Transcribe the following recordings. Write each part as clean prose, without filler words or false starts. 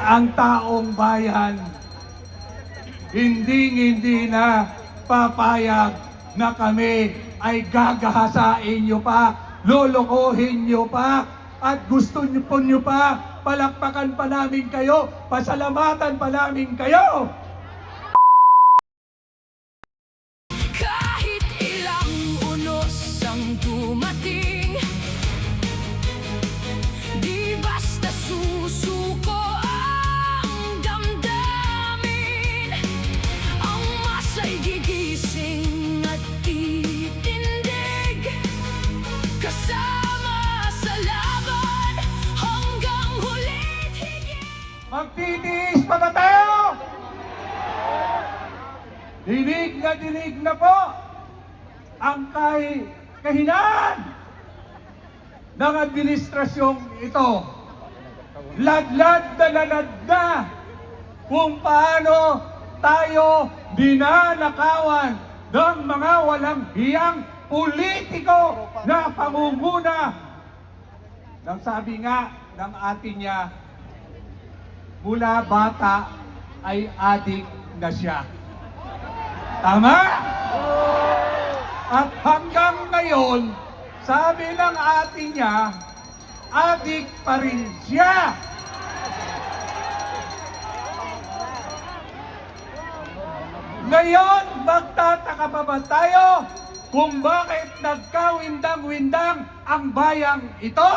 ang taong bayan hindi na papayag na kami ay gagahasain nyo pa, lolokohin nyo pa, at gusto nyo pa, palakpakan pa namin kayo, pasalamatan pa namin kayo. Kahit ilang unos ang dumating, di basta susuko ang damdamin. Ang masa'y gigising at titindig, kasama sa laban hanggang huli't higit. Magtitiis pa ba tayo? Dinig na po ang kahinaan ng administrasyong ito. Ladlad na kung paano tayo dinanakawan ng mga walang hiyang politiko na pamumuna. Nang sabi nga ng atin niya, mula bata ay adik na siya. Tama? At hanggang ngayon, sabi ng atin niya, adik pa rin siya. Ngayon, magtataka pa ba tayo kung bakit nagkawindang-windang ang bayang ito?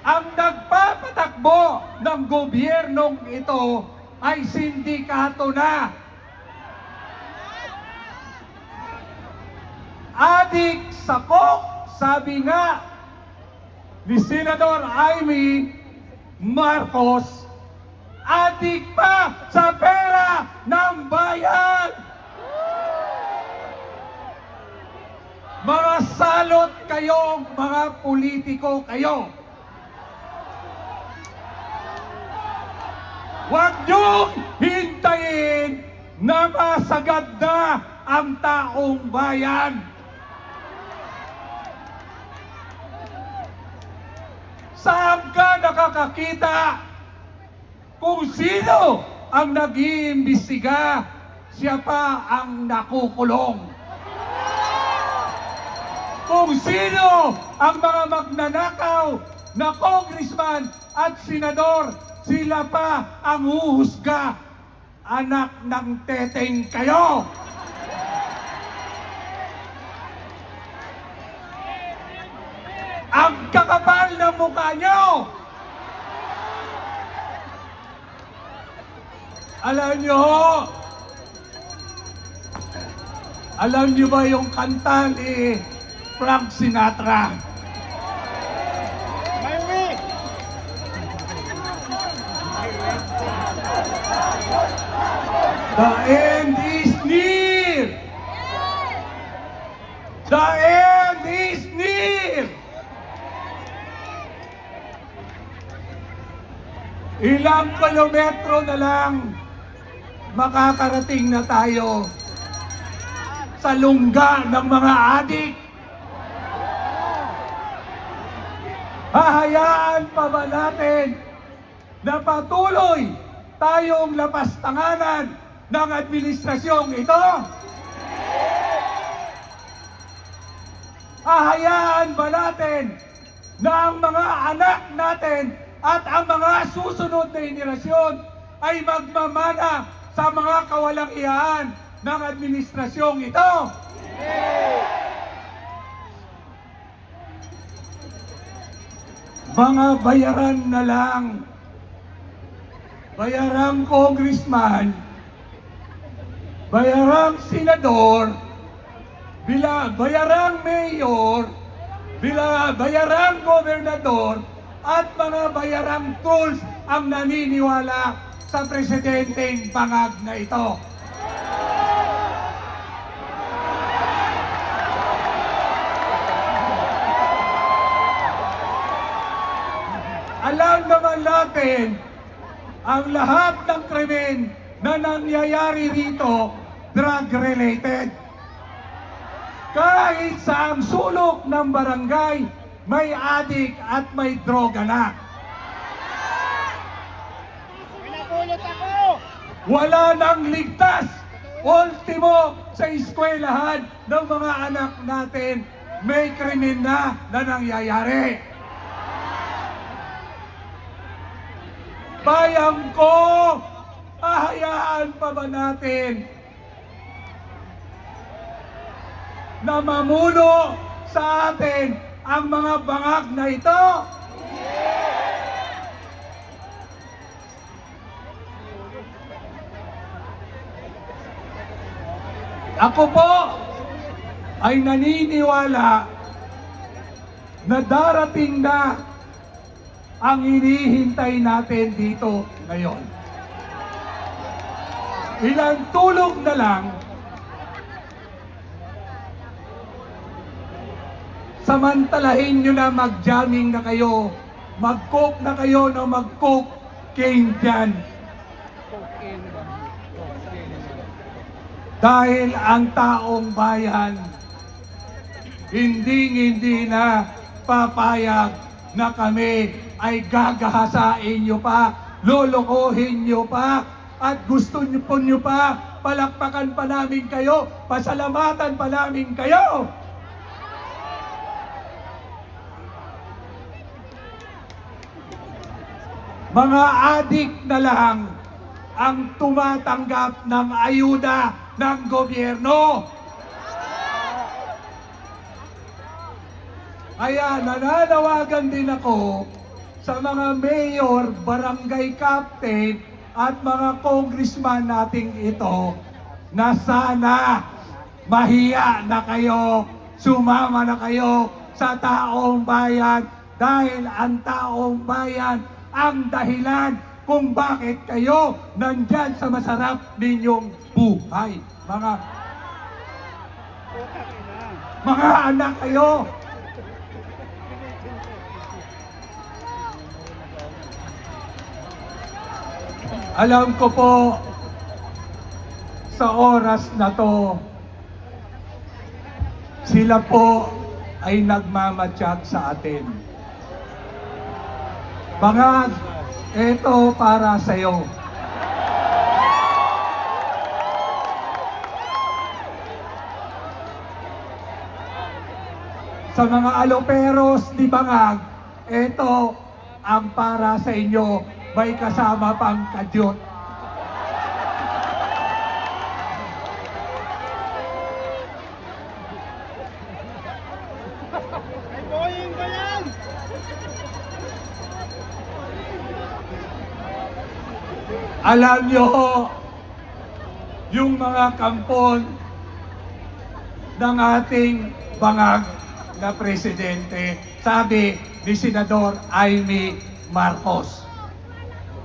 Ang nagpapatakbo ng gobyernong ito ay sindikato na. Adik sa coke, sabi nga ni Senador Amy Marcos, adik pa sa pera ng bayan. Mga salot kayong mga politiko kayo. Huwag niyong hintayin na masagad na ang taong bayan. Saan ka nakakakita kung sino ang nag-iimbestiga, siya pa ang nakukulong? Kung sino ang mga magnanakaw na congressman at senador, sila pa ang huhusga. Anak ng teteng kayo! Ang kakapal ng mukha nyo! Alam nyo ba yung kanta ni Frank Sinatra? The end is near! The end is near! Ilang kilometro na lang makakarating na tayo sa lungga ng mga adik. Hahayaan pa ba natin na patuloy tayong lapastanganan ng administrasyong ito? Hahayaan ba natin na ang mga anak natin at ang mga susunod na henerasyon ay magmamana sa mga kawalang-iyahan ng administrasyong ito? Mga bayaran na lang, bayarang congressman, bayarang senador, bayarang mayor, bayarang gobernador, at mga bayarang tools ang naniniwala sa presidenteng bangag na ito. Alam naman natin ang lahat ng krimen na nangyayari rito drug-related. Kahit sa ang sulok ng barangay, may adik at may droga na. Wala nang ligtas. Ultimo, sa eskwelahan ng mga anak natin, may krimen na nangyayari. Bayan ko, hahayaan pa ba natin na mamuno sa atin ang mga bangag na ito? Ako po ay naniniwala na darating na ang hinihintay natin dito ngayon. Ilang tulog na lang, samantalahin nyo na mag-jamming na kayo, mag-coke na kayo na mag-coke cane dyan. Dahil ang taong bayan hindi na papayag na kami ay gagahasain nyo pa, lolokohin nyo pa, at gusto nyo pa, palakpakan pa namin kayo, pasalamatan pa namin kayo. Mga adik na lang ang tumatanggap ng ayuda ng gobyerno. Kaya nananawagan din ako sa mga mayor, barangay captain at mga congressman nating ito na sana mahiya na kayo, sumama na kayo sa taong bayan dahil ang taong bayan ang dahilan kung bakit kayo nandyan sa masarap ninyong buhay. Mga anak kayo. Alam ko po, sa oras na to, sila po ay nagmamatiyag sa atin. Bangag, ito para sa iyo. Sa mga aloperos ni Bangag, ito ang para sa inyo. May kasama pang kadyot. Ay, boying ba yan? Alam nyo, yung mga kampon ng ating Bangag na presidente, sabi ni Senador Amy Marcos.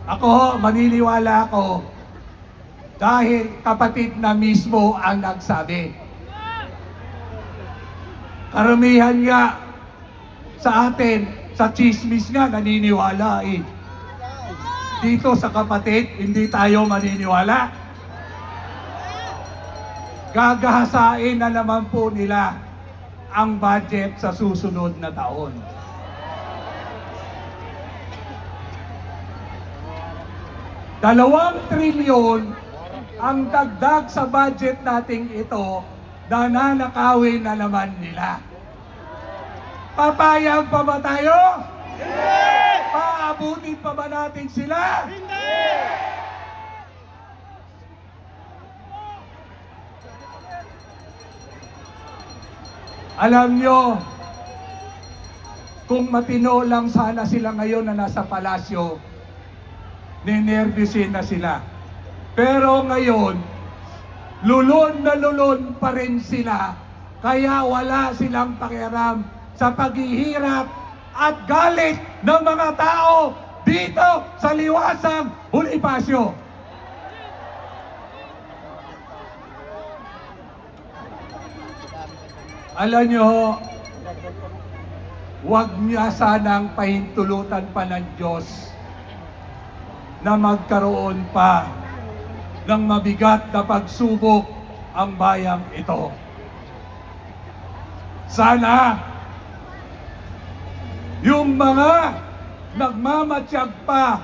Ako, maniniwala ako dahil kapatid na mismo ang nagsabi. Karamihan nga sa atin, sa chismis nga, naniniwala eh. Dito sa kapatid, hindi tayo maniniwala. Gagahasain na naman po nila ang budget sa susunod na taon. ₱2 trilyon ang dagdag sa budget nating ito na nanakawin na naman nila. Papayag pa ba tayo? Hindi! Paabutin pa ba natin sila? Hindi! Alam nyo, kung matino lang sana sila ngayon na nasa palasyo, ninervyusin na sila. Pero ngayon, lulon na lulon pa rin sila, kaya wala silang pakialam sa paghihirap at galit ng mga tao dito sa Liwasang Bonifacio. Alam nyo, huwag niya sanang pahintulutan pa ng Diyos na magkaroon pa ng mabigat na pagsubok ang bayang ito. Sana yung mga nagmamatiyag pa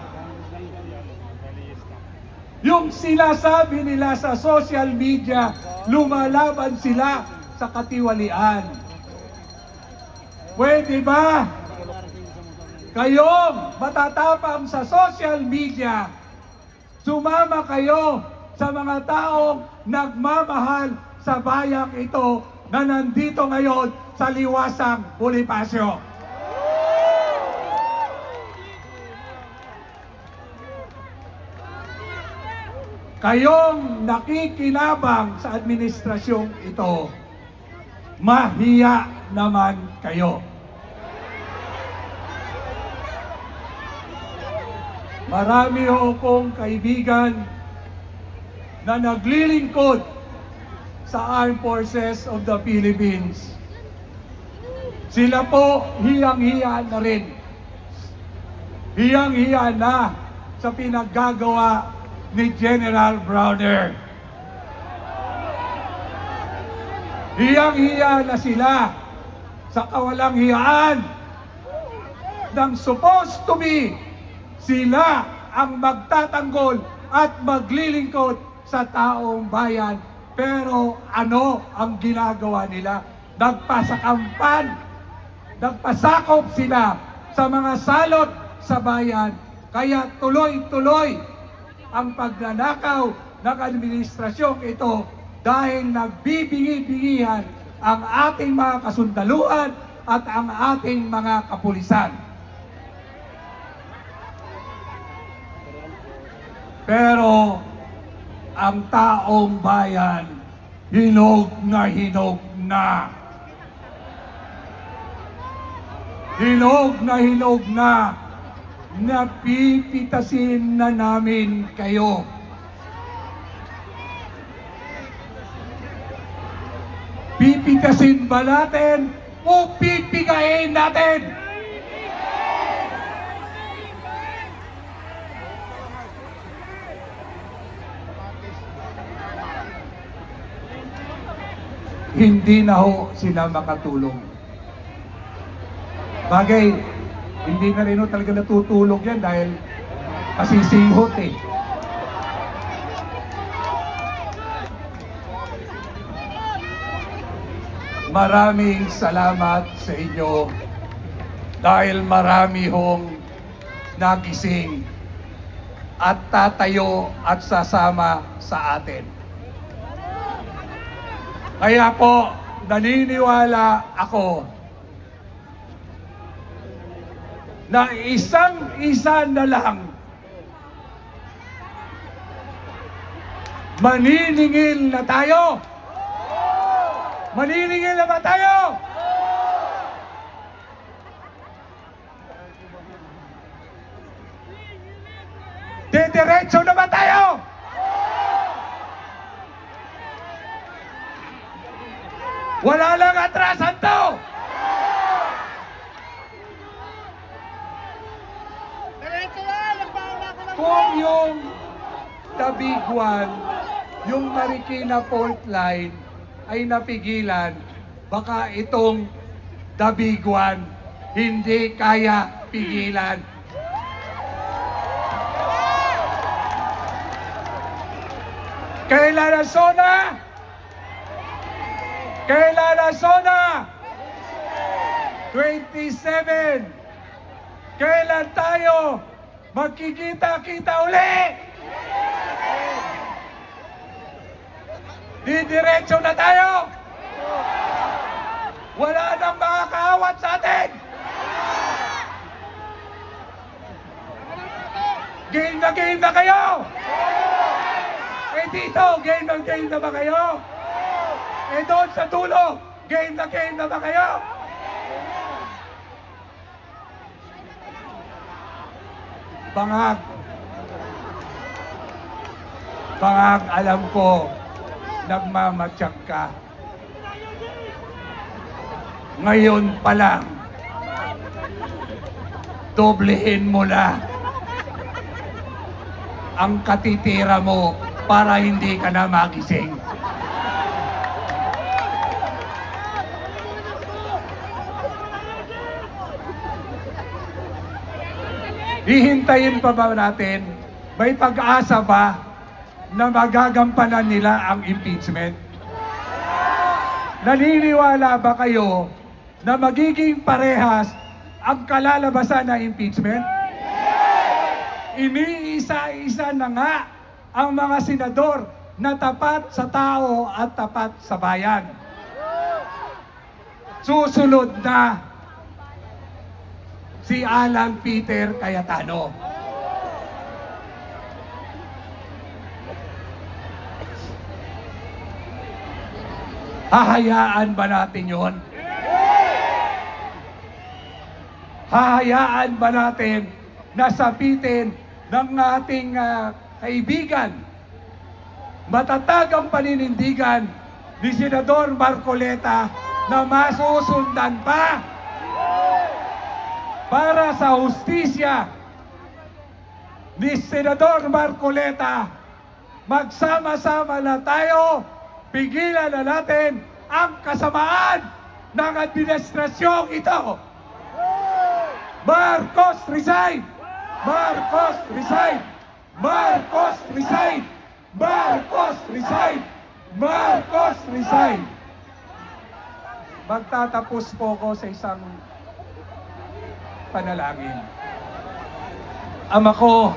Yung sinasabi nila sa social media, lumalaban sila sa katiwalian. Pwede ba kayong matatapang sa social media, sumama kayo sa mga taong nagmamahal sa bayang ito na nandito ngayon sa Liwasang Bonifacio? Kayong nakikinabang sa administrasyong ito, mahiya naman kayo. Marami ho akong kaibigan na naglilingkod sa Armed Forces of the Philippines. Sila po hiyang-hiya na rin. Hiyang-hiya na sa pinaggagawa ni General Browner. Hiyang-hiya na sila sa kawalang hiyaan ng supposed to be sila ang magtatanggol at maglilingkod sa taong bayan. Pero ano ang ginagawa nila? Nagpasakampan, nagpasakop sila sa mga salot sa bayan. Kaya tuloy-tuloy ang pagnanakaw ng administrasyong ito dahil nagbibingi-bingihan ang ating mga kasundaluhan at ang ating mga kapulisan. Pero ang taong bayan, hinog na hinog na. Hinog na, napipitasin na namin kayo. Pipitasin ba natin o pipigain natin? Hindi na ho sila makatulong. Bagay, hindi na rin ho talaga natutulog yan dahil kasisinghot eh. Maraming salamat sa inyo dahil marami hong nagising at tatayo at sasama sa atin. Kaya po, naniniwala ako na isang-isa na lang maniningil na tayo. Maniningil na ba tayo? Didiretso na ba tayo? Wala lang atrasan to! Diretso na! Nagbaon ako ng Kung yung Tabiguan, yung Marikina Fault Line ay napigilan, baka itong Tabiguan hindi kaya pigilan. Kailan ang zona? Kailan ang zona? 27. Kailan tayo magkikita-kita uli? Didiretso na tayo? Wala nang makakaawat sa atin? Game na kayo? Eh dito, game na ba kayo? Eh doon sa dulo, game na ba kayo? Bangag, alam ko, nagmamatsyag ka. Ngayon pa lang, doblehin mo na ang katitira mo para hindi ka na magising. Hihintayin pa ba natin? May pag-asa ba na magagampanan nila ang impeachment? Naniniwala ba kayo na magiging parehas ang kalalabasan ng impeachment? Iniisa-isa na nga ang mga senador na tapat sa tao at tapat sa bayan. Susunod na si Alan Peter Cayetano. Hahayaan ba natin yon? Hahayaan ba natin na sapitin ng ating kaibigan, matatag ang paninindigan ni Senador Marcoleta na masusundan pa para sa hustisya ni Senador Marcoleta? Magsama-sama na tayo, pigilan na natin ang kasamaan ng administrasyong ito. Marcos resign! Marcos resign! Marcos resign! Marcos resign! Marcos resign! Magtatapos po ko sa isang panalangin. Ama ko,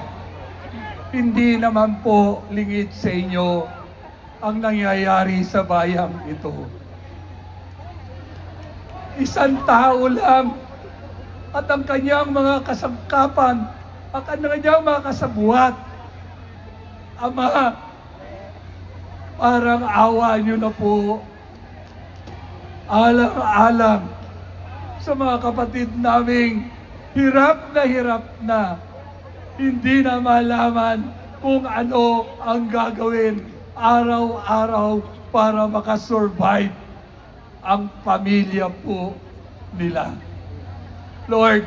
hindi naman po lingid sa inyo ang nangyayari sa bayang ito. Isang tao lang at ang kanyang mga kasangkapan, ang kanyang mga kasabuhat. Ama, parang awa niyo na po. Alang-alang sa mga kapatid naming hirap na hindi na malaman kung ano ang gagawin araw-araw para makasurvive ang pamilya po nila. Lord,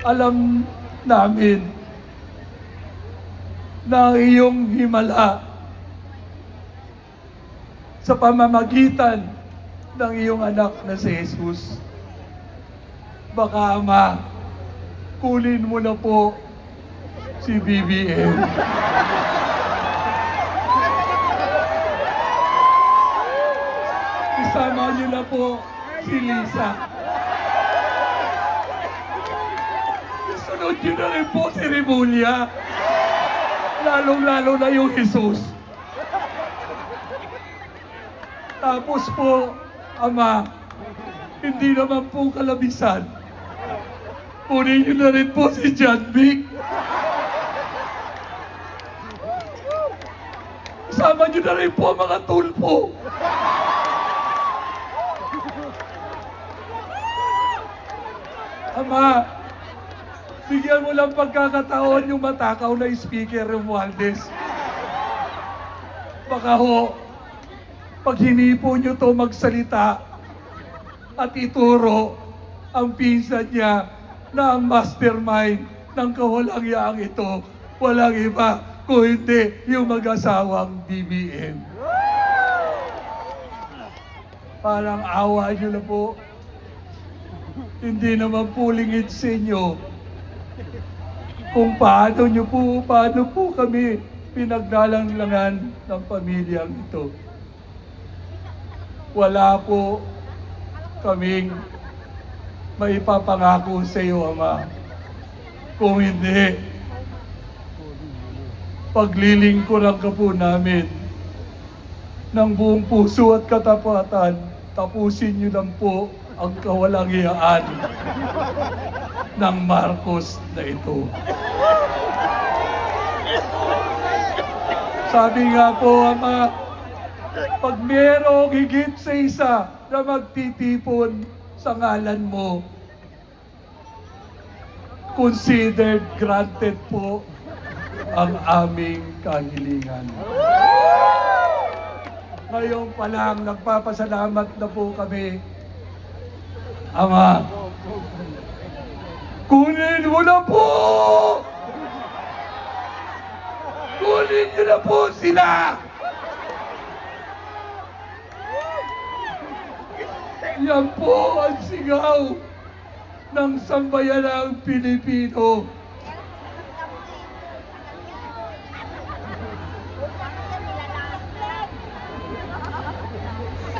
alam namin na ang iyong himala sa pamamagitan ng iyong anak na si Jesus. Baka, Ama, kunin mo na po si BBM. Isama niyo na po si Lisa. Isunod niyo na rin po si Remulla. Lalong-lalo na yung Jesus. Tapos po, Ama, hindi naman po kalabisan. Kunin niyo na rin po si John Vic. Isama niyo na rin po ang mga tulpo. Ama, bigyan mo lang pagkakataon yung matakaw na Speaker Romualdez. Baka ho, pag hinipo nyo to magsalita at ituro ang pinsan niya na ang mastermind ng kawalang-yaang ito, walang iba kung hindi yung mag-asawang BBM. Parang awa nyo na po. Hindi naman po lingid sa inyo kung paano po kami pinaglalanglangan ng pamilyang ito. Wala po kaming maipapangako sa iyo, Ama. Kung hindi, paglilingkuran ka po namin ng buong puso at katapatan, tapusin niyo lang po ang kawalang-iyaan ng Marcos na ito. Sabi nga po, Ama, pag merong higit sa isa na magtitipon sa ngalan mo, considered granted po ang aming kahilingan. Ngayon pa lang, nagpapasalamat na po kami. Ama, kunin mo na po! Kunin niyo na po sila! Yan po ang sigaw ng sambayanang Pilipino.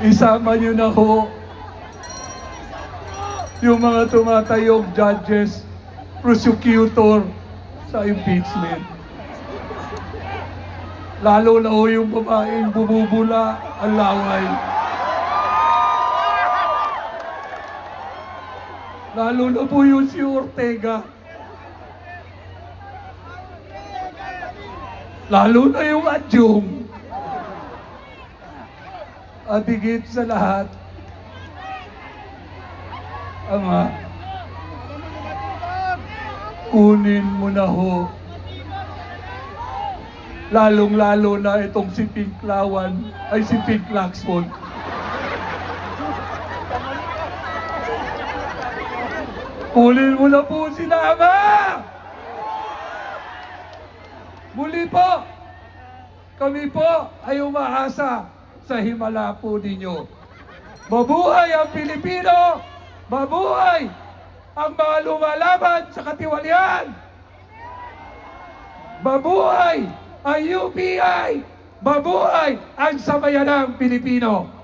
Isama nyo na ho yung mga tumatayong judges, prosecutor sa impeachment. Lalo na ho yung babaeng bumubula ang laway. Lalo na po yung si Ortega. Lalo na yung adyong. At higit sa lahat, Ama, kunin mo na ho. Lalong-lalo na itong si Pink Lawan, ay si Pink Lacson. Kunin mo na po si Ama! Muli po, kami po ay umaasa sa himala po ninyo. Mabuhay ang Pilipino! Mabuhay ang mga lumalaban sa katiwalian! Mabuhay ang UPI! Mabuhay ang sambayanang Pilipino!